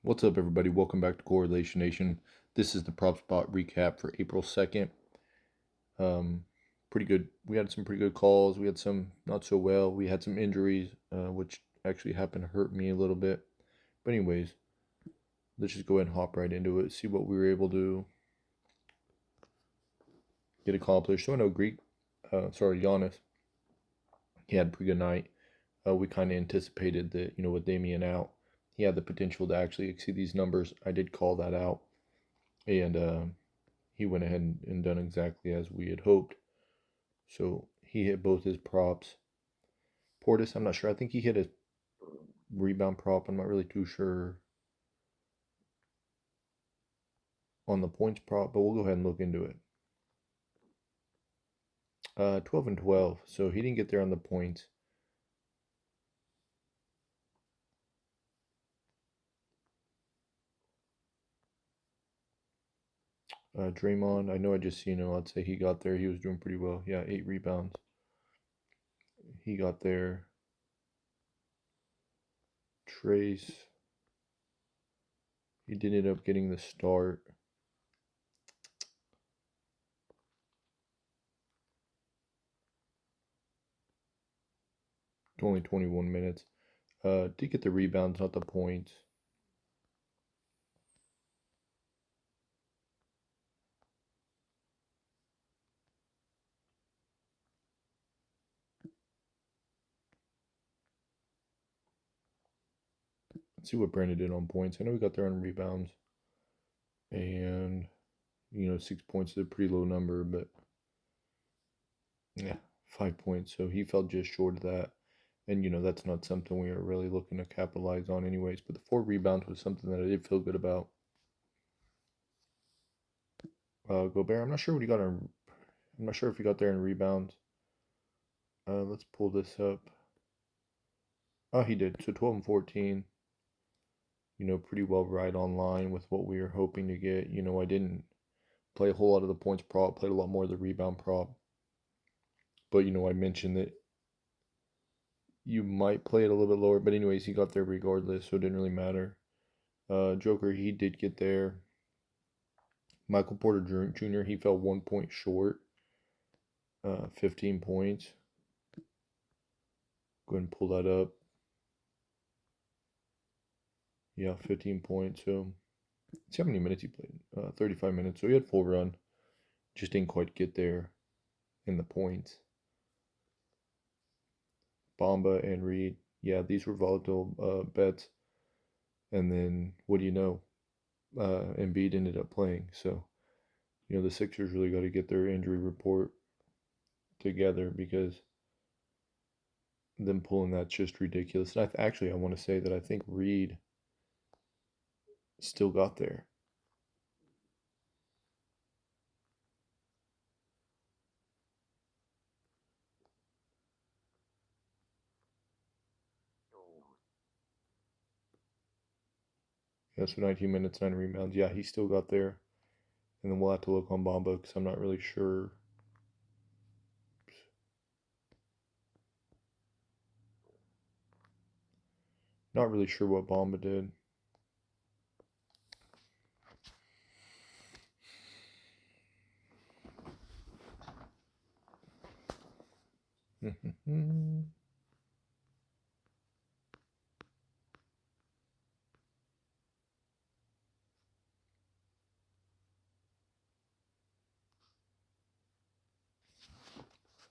What's up, everybody? Welcome back to Correlation Nation. This is the PropSpot recap for April 2nd. Pretty good. We had some pretty good calls. We had some not so well. We had some injuries, which actually happened to hurt me a little bit. But anyways, let's just go ahead and hop right into it. See what we were able to get accomplished. So I know Giannis, he had a pretty good night. We kind of anticipated that, with Damian out, he had the potential to actually exceed these numbers. I did call that out. And he went ahead and done exactly as we had hoped. So he hit both his props. Portis, I'm not sure. I think he hit a rebound prop. I'm not really too sure on the points prop, but we'll go ahead and look into it. 12 and 12. So he didn't get there on the points. Draymond, I know I just seen him. I'd say he got there. He was doing pretty well. Yeah, 8 rebounds. He got there. Trace, he did end up getting the start. Only 21 minutes. Did get the rebounds, not the points. Let's see what Brandon did on points. I know we got there on rebounds. And, 6 points is a pretty low number, but yeah, 5 points. So he fell just short of that. And, that's not something we are really looking to capitalize on anyways. But the 4 rebounds was something that I did feel good about. Gobert, I'm not sure what he got on. I'm not sure if he got there in rebounds. Let's pull this up. Oh, he did. So 12 and 14. Pretty well right on line with what we were hoping to get. I didn't play a whole lot of the points prop, played a lot more of the rebound prop. But, I mentioned that you might play it a little bit lower. But anyways, he got there regardless, so it didn't really matter. Joker, he did get there. Michael Porter Jr., he fell 1 point short. 15 points. Go ahead and pull that up. Yeah, 15 points. So, let's see how many minutes he played. 35 minutes. So he had full run. Just didn't quite get there in the points. Bamba and Reed. Yeah, these were volatile bets. And then, what do you know? Embiid ended up playing. So, the Sixers really got to get their injury report together because them pulling that's just ridiculous. And I want to say that I think Reed still got there. Yeah, so 19 minutes, 9 rebounds. Yeah, he still got there. And then we'll have to look on Bamba because I'm not really sure. Not really sure what Bamba did.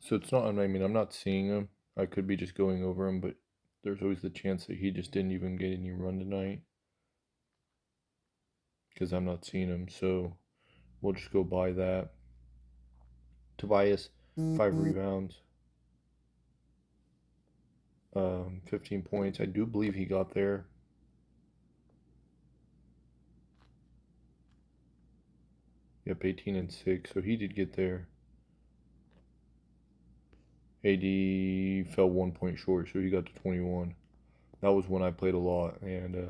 So it's not, I mean, I'm not seeing him. I could be just going over him, but there's always the chance that he just didn't even get any run tonight because I'm not seeing him. So we'll just go by that. Tobias, 5 rebounds, 15 points. I do believe he got there. Yep, 18 and 6. So he did get there. AD fell 1 point short, so he got to 21. That was when I played a lot, and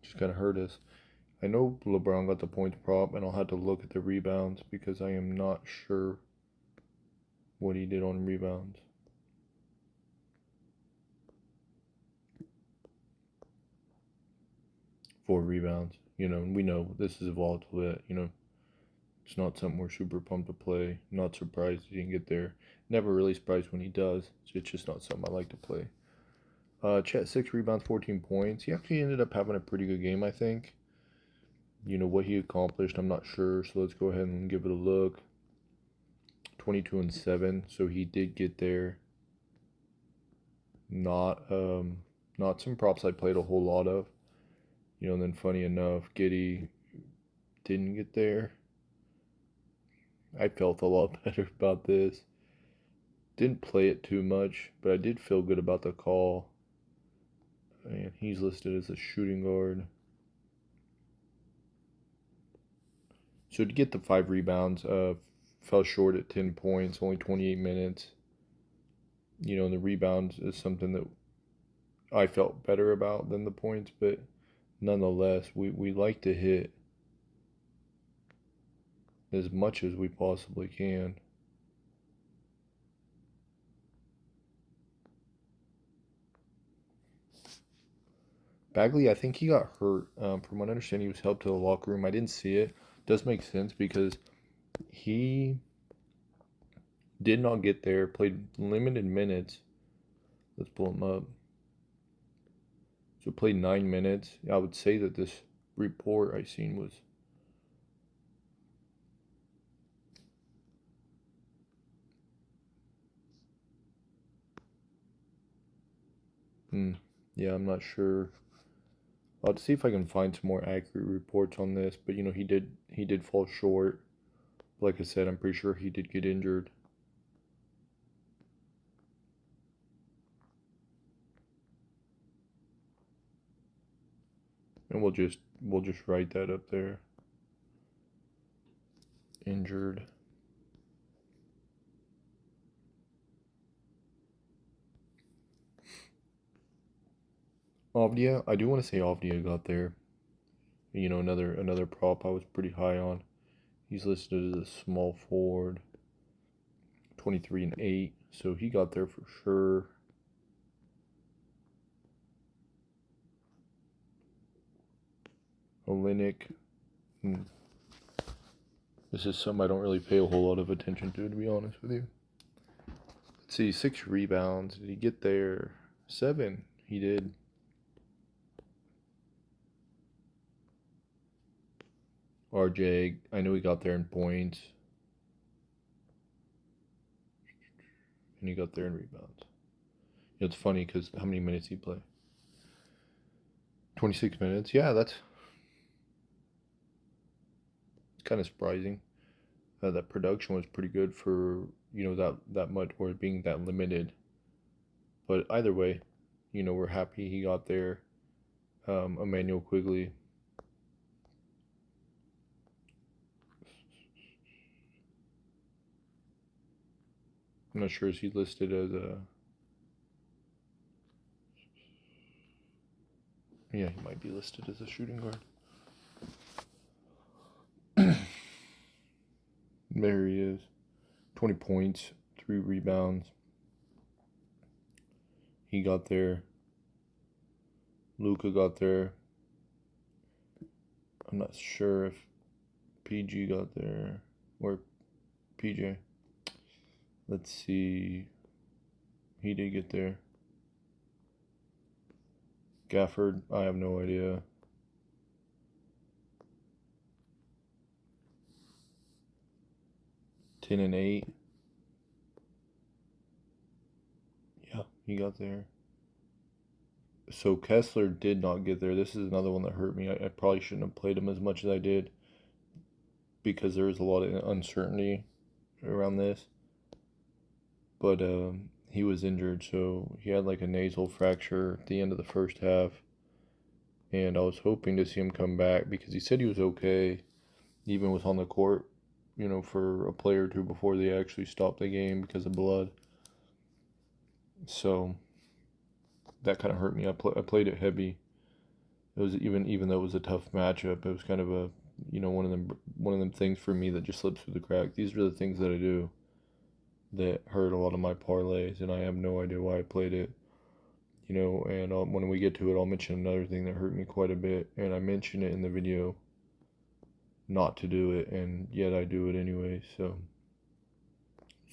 just kind of hurt us. I know LeBron got the points prop, and I'll have to look at the rebounds because I am not sure what he did on rebounds. 4 rebounds. And we know this is a volatile bet. It's not something we're super pumped to play. Not surprised he didn't get there. Never really surprised when he does. It's just not something I like to play. Chet, 6 rebounds, 14 points. He actually ended up having a pretty good game, I think. What he accomplished, I'm not sure. So let's go ahead and give it a look. 22 and 7. So he did get there. Not some props I played a whole lot of. And then funny enough, Giddy didn't get there. I felt a lot better about this. Didn't play it too much, but I did feel good about the call. And he's listed as a shooting guard. So to get the 5 rebounds, fell short at 10 points, only 28 minutes. And the rebounds is something that I felt better about than the points, but nonetheless, we like to hit as much as we possibly can. Bagley, I think he got hurt. From what I understand, he was helped to the locker room. I didn't see it. Does make sense because he did not get there, played limited minutes. Let's pull him up. So played 9 minutes. I would say that this report I seen was yeah, I'm not sure. I'll see if I can find some more accurate reports on this, but he did fall short. Like I said, I'm pretty sure he did get injured. And we'll just write that up there. Injured. Avdia, I do want to say Avdia got there. Another prop I was pretty high on. He's listed as a small forward. 23 and 8, so he got there for sure. Olenek. This is something I don't really pay a whole lot of attention to be honest with you. Let's see, 6 rebounds. Did he get there? 7. He did. RJ, I know he got there in points. And he got there in rebounds. It's funny because how many minutes he play? 26 minutes. Yeah, that's kind of surprising. That production was pretty good for that much or being that limited. But either way, we're happy he got there. Emmanuel Quigley. I'm not sure is he listed as a. Yeah, he might be listed as a shooting guard. There he is. 20 points, 3 rebounds. He got there. Luka got there. I'm not sure if PG got there or PJ. Let's see. He did get there. Gafford, I have no idea. Ten and 8. Yeah, he got there. So Kessler did not get there. This is another one that hurt me. I probably shouldn't have played him as much as I did because there was a lot of uncertainty around this. But he was injured, so he had like a nasal fracture at the end of the first half. And I was hoping to see him come back because he said he was okay, even was on the court, for a play or two before they actually stopped the game because of blood. So that kind of hurt me. I played it heavy. It was even though it was a tough matchup, it was kind of a one of them things for me that just slips through the crack. These are the things that I do that hurt a lot of my parlays, and I have no idea why I played it. you know, and when we get to it, I'll mention another thing that hurt me quite a bit, and I mentioned it in the video not to do it, and yet I do it anyway. So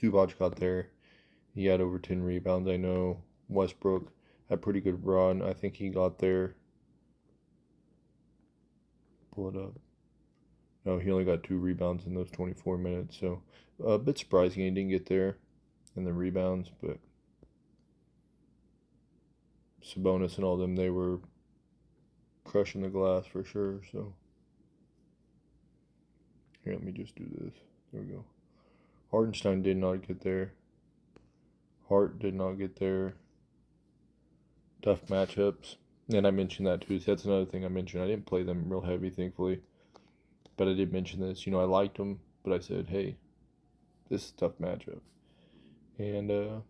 Zubac got there. He had over 10 rebounds. I know Westbrook had a pretty good run. I think he got there. Pull it up. No, he only got 2 rebounds in those 24 minutes. So a bit surprising he didn't get there in the rebounds, but Sabonis and all them, they were crushing the glass for sure. So here, let me just do this. There we go. Hartenstein did not get there. Hart did not get there. Tough matchups. And I mentioned that too. So that's another thing I mentioned. I didn't play them real heavy, thankfully. But I did mention this. You know, I liked them, but I said, hey, this is a tough matchup. And lo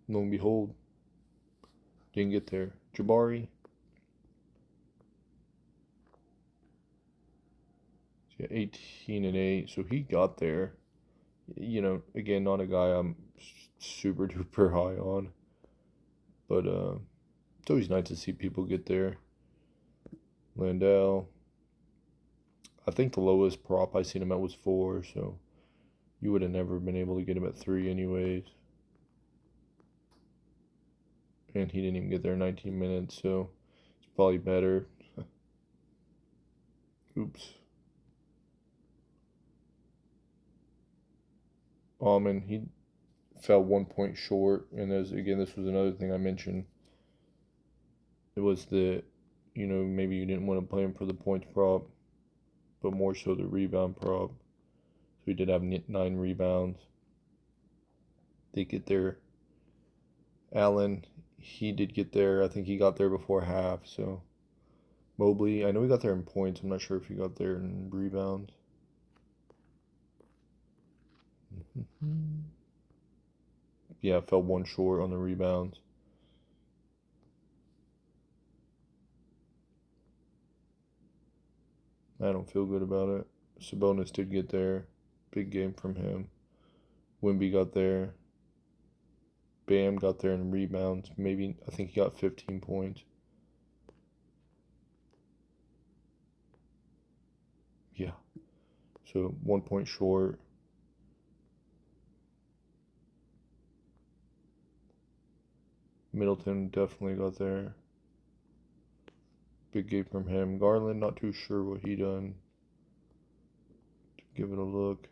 and behold, didn't get there. Jabari. Yeah, 18 and 8. So he got there. You know, again, not a guy I'm super duper high on. But it's always nice to see people get there. Landell. I think the lowest prop I seen him at was 4, so you would have never been able to get him at 3 anyways. And he didn't even get there in 19 minutes, so it's probably better. Oops. And he fell 1 point short, and this was another thing I mentioned. It was that, you know, maybe you didn't want to play him for the points prop, but more so the rebound prop. So he did have 9 rebounds. Did get there. Allen, he did get there. I think he got there before half, so. Mobley, I know he got there in points. I'm not sure if he got there in rebounds. Yeah, fell 1 short on the rebounds. I don't feel good about it. Sabonis did get there. Big game from him. Wemby got there. Bam got there in rebounds. Maybe, I think he got 15 points. Yeah. So 1 point short. Middleton definitely got there. Big game from him. Garland, not too sure what he done. Give it a look.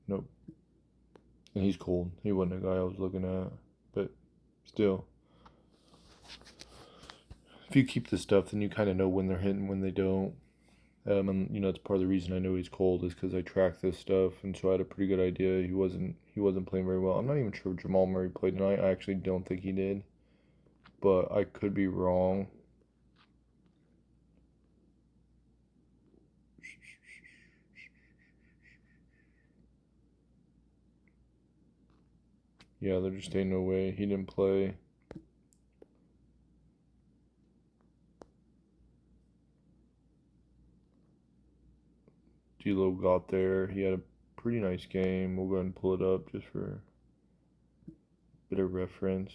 Nope. And he's cold. He wasn't a guy I was looking at. But still. If you keep this stuff, then you kind of know when they're hitting, when they don't. And you know, that's part of the reason I know he's cold is because I track this stuff, and so I had a pretty good idea. He wasn't playing very well. I'm not even sure if Jamal Murray played tonight. I actually don't think he did, but I could be wrong. Yeah, there just ain't no way he didn't play. D'Lo got there. He had a pretty nice game. We'll go ahead and pull it up just for a bit of reference.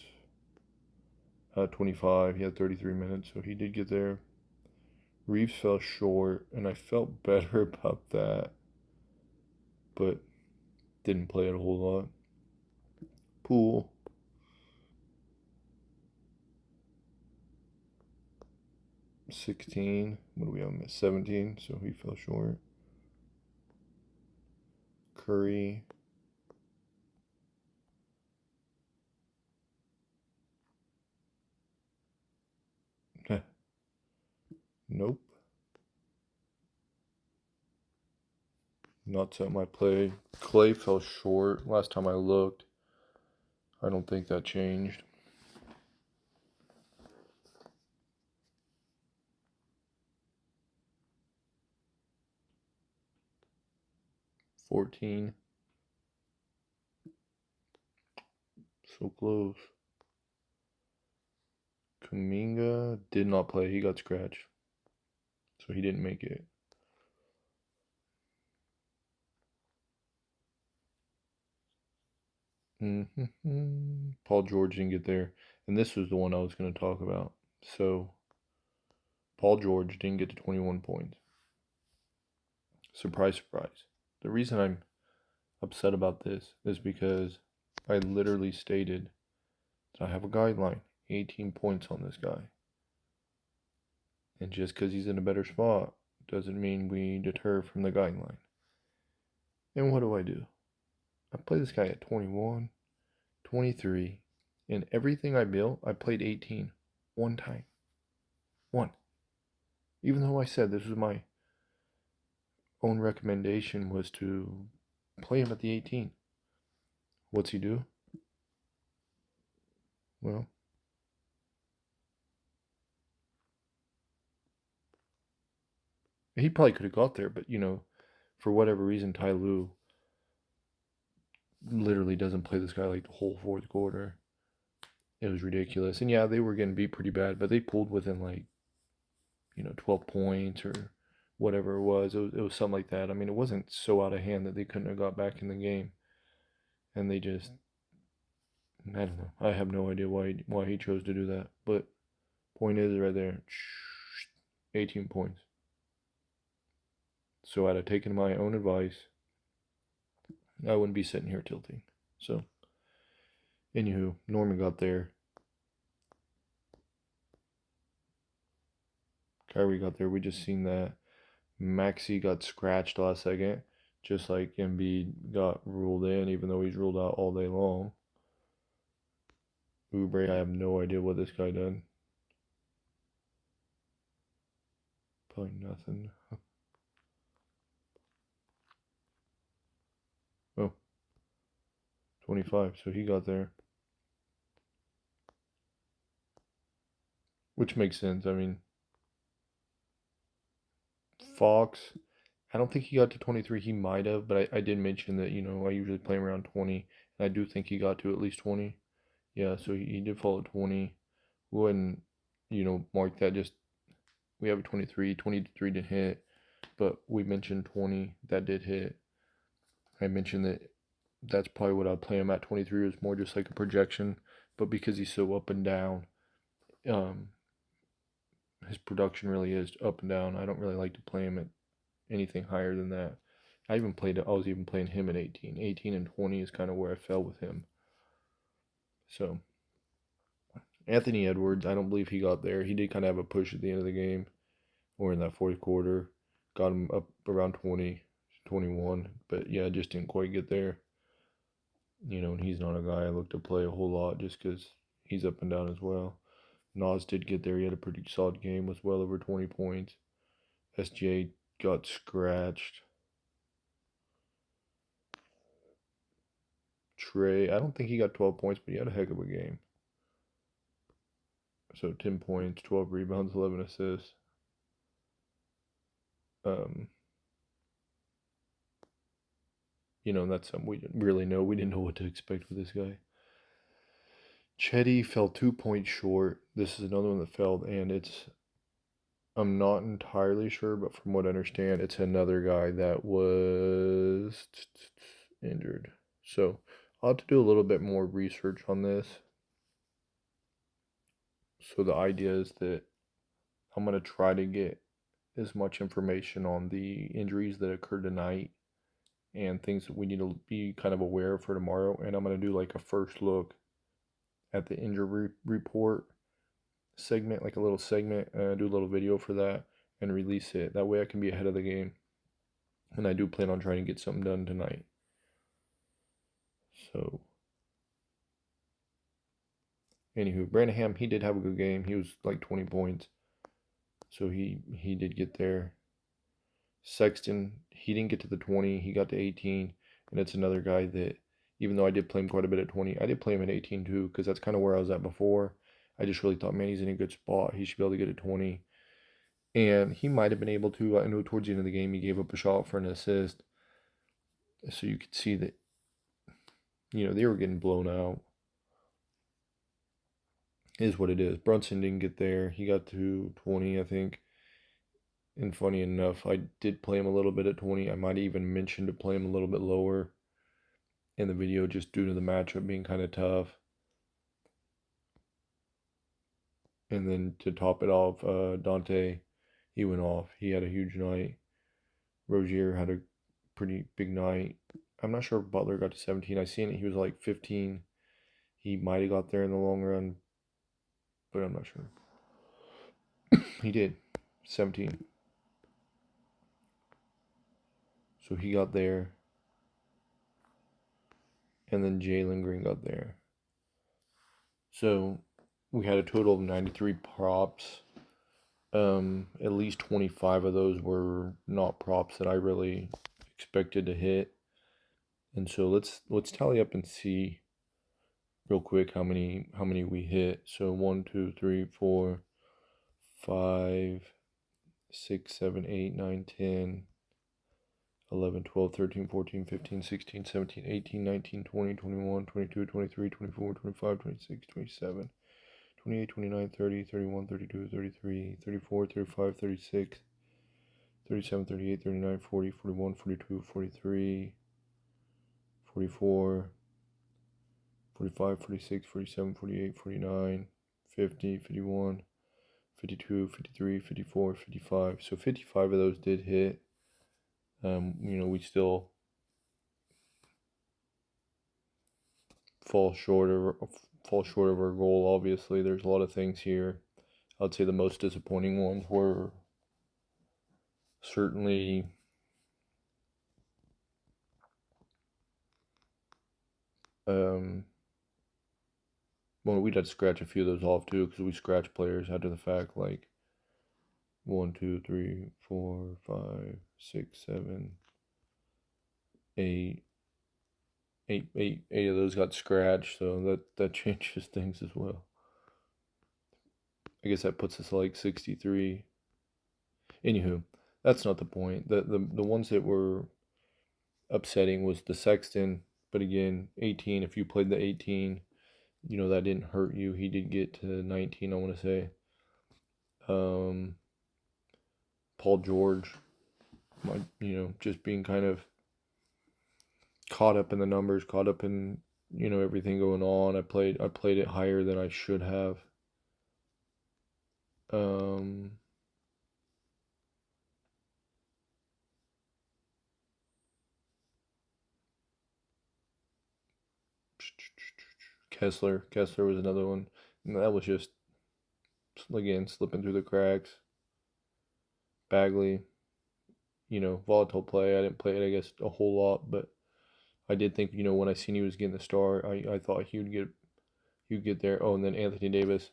25. He had 33 minutes, so he did get there. Reeves fell short, and I felt better about that, but didn't play it a whole lot. Poole. $16. What do we have? 17, so he fell short. Curry. Nope. Not something I play. Clay fell short. Last time I looked, I don't think that changed. $14. So close. Kuminga did not play. He got scratched, so he didn't make it. Paul George didn't get there. And this was the one I was going to talk about. So, Paul George didn't get to 21 points. Surprise, surprise. The reason I'm upset about this is because I literally stated that I have a guideline, 18 points on this guy. And just because he's in a better spot doesn't mean we deter from the guideline. And what do? I play this guy at 21, 23, and everything I built, I played 18 one time. One. Even though I said this was my own recommendation was to play him at the 18. What's he do? Well, he probably could have got there, but for whatever reason, Ty Lue literally doesn't play this guy like the whole fourth quarter. It was ridiculous. And yeah, they were getting beat pretty bad, but they pulled within 12 points or whatever it was. It was something like that. I mean, it wasn't so out of hand that they couldn't have got back in the game. And they just, I don't know. I have no idea why he chose to do that. But point is right there, 18 points. So I'd have taken my own advice, I wouldn't be sitting here tilting. So, anywho, Norman got there. Kyrie got there. We just seen that. Maxey got scratched last second, just like Embiid got ruled in, even though he's ruled out all day long. Oubre, I have no idea what this guy done. Probably nothing. Oh, 25. So he got there. Which makes sense. I mean, Fox, I don't think he got to 23. He might have, but I did mention that, I usually play him around 20. And I do think he got to at least 20. Yeah, so he did fall at 20. We wouldn't, mark that just, we have a 23. 23 didn't hit, but we mentioned 20. That did hit. I mentioned that that's probably what I'd play him at. 23 was more just like a projection, but because he's so up and down, his production really is up and down. I don't really like to play him at anything higher than that. I was even playing him at 18. 18 and 20 is kind of where I fell with him. So, Anthony Edwards, I don't believe he got there. He did kind of have a push at the end of the game or in that fourth quarter. Got him up around 20, 21. But yeah, just didn't quite get there. And he's not a guy I look to play a whole lot just because he's up and down as well. Nas did get there. He had a pretty solid game, was well over 20 points. SGA got scratched. Trey, I don't think he got 12 points, but he had a heck of a game. So 10 points, 12 rebounds, 11 assists. That's something we didn't really know. We didn't know what to expect with this guy. Chetty fell 2 points short. This is another one that fell, and I'm not entirely sure, but from what I understand, it's another guy that was injured. So I'll have to do a little bit more research on this. So the idea is that I'm going to try to get as much information on the injuries that occurred tonight and things that we need to be kind of aware of for tomorrow. And I'm going to do like a first look at the injury report segment, like a little segment, do a little video for that and release it. That way I can be ahead of the game. And I do plan on trying to get something done tonight. So, anywho, Branham, he did have a good game. He was like 20 points. So he did get there. Sexton, he didn't get to the 20. He got to 18. And it's another guy that, even though I did play him quite a bit at 20, I did play him at 18 too, because that's kind of where I was at before. I just really thought, man, he's in a good spot. He should be able to get to 20. And he might have been able to. I know towards the end of the game, he gave up a shot for an assist. So you could see that, they were getting blown out. Is what it is. Brunson didn't get there. He got to 20, I think. And funny enough, I did play him a little bit at 20. I might even mention to play him a little bit lower. in the video just due to the matchup being kind of tough. And then to top it off, Dante, he went off. He had a huge night. Rozier had a pretty big night. I'm not sure if Butler got to 17. I seen it. He was like 15. He might have got there in the long run, but I'm not sure. He did. 17. So he got there. And then Jalen Green got there. So we had a total of 93 props. At least 25 of those were not props that I really expected to hit. And so let's tally up and see real quick how many we hit. So 1, 2, 3, 4, 5, 6, 7, 8, 9, 10, 11, 12, 13, 14, 15, 16, 17, 18, 19, 20, 21, 22, 23, 24, 25, 26, 27, 28, 29, 30, 31, 32, 33, 34, 35, 36, 37, 38, 39, 40, 41, 42, 43, 44, 45, 46, 47, 48, 49, 50, 51, 52, 53, 54, 55. So 55 of those did hit. We still fall short of our goal. Obviously, there's a lot of things here. I'd say the most disappointing ones were certainly well, we'd have to scratch a few of those off too, because we scratch players after the fact, like 1, 2, 3, 4, 5, 6, 7, 8. Eight of those got scratched, so that changes things as well. I guess that puts us like 63. Anywho, that's not the point. The ones that were upsetting was the Sexton, but again, 18. If you played the 18, that didn't hurt you. He did get to 19, I want to say. Paul George, just being kind of caught up in the numbers, caught up in everything going on. I played it higher than I should have. Kessler was another one, and that was just again slipping through the cracks. Bagley, volatile play. I didn't play it, I guess, a whole lot, but I did think, when I seen he was getting the start, I thought he would get there. Oh, and then Anthony Davis,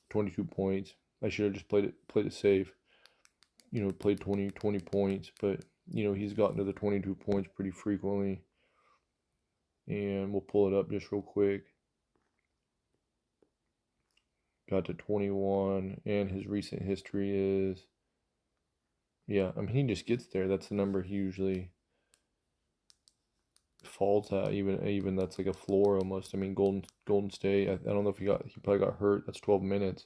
22 points. I should have just played it safe. Played 20 points, but he's gotten to the 22 points pretty frequently. And we'll pull it up just real quick. Got to 21, and his recent history is, yeah, I mean, he just gets there. That's the number he usually falls at. Even that's like a floor almost. I mean, Golden State, I don't know if he probably got hurt. That's 12 minutes.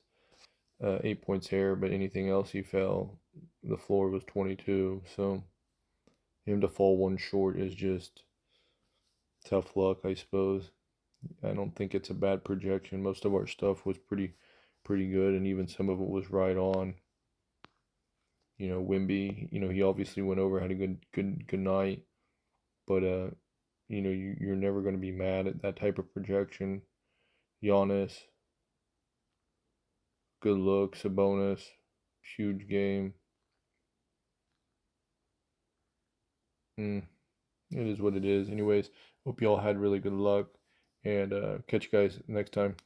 8 points here, but anything else he fell, the floor was 22. So him to fall one short is just tough luck, I suppose. I don't think it's a bad projection. Most of our stuff was pretty good, and even some of it was right on. Wimby, he obviously went over, had a good night, but you're never going to be mad at that type of projection. Giannis, good look. Sabonis, huge game. It is what it is. Anyways, hope y'all had really good luck, and catch you guys next time.